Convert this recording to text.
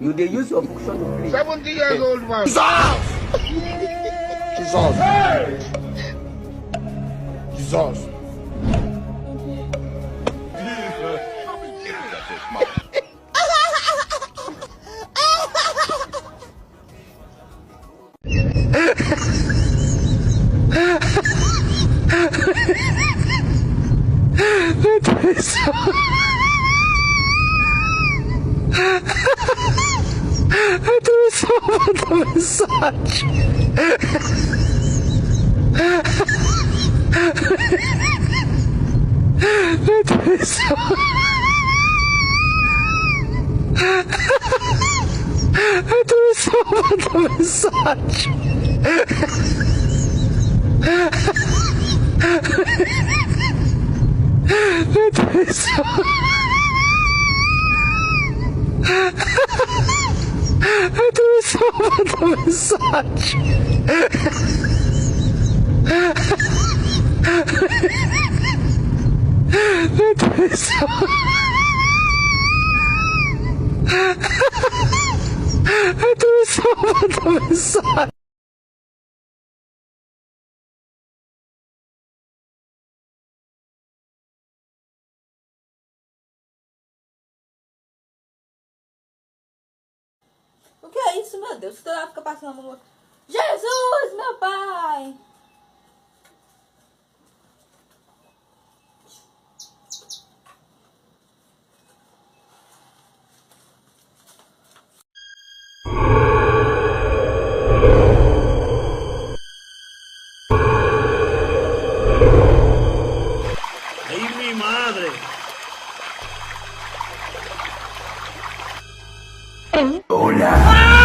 You dey use your function to play. 70 years old man. Jesus. Jesus. O que é isso, meu Deus? Toda hora fica passando a mão no outro. Jesus, meu pai! ¡Ay, mi madre! Hola.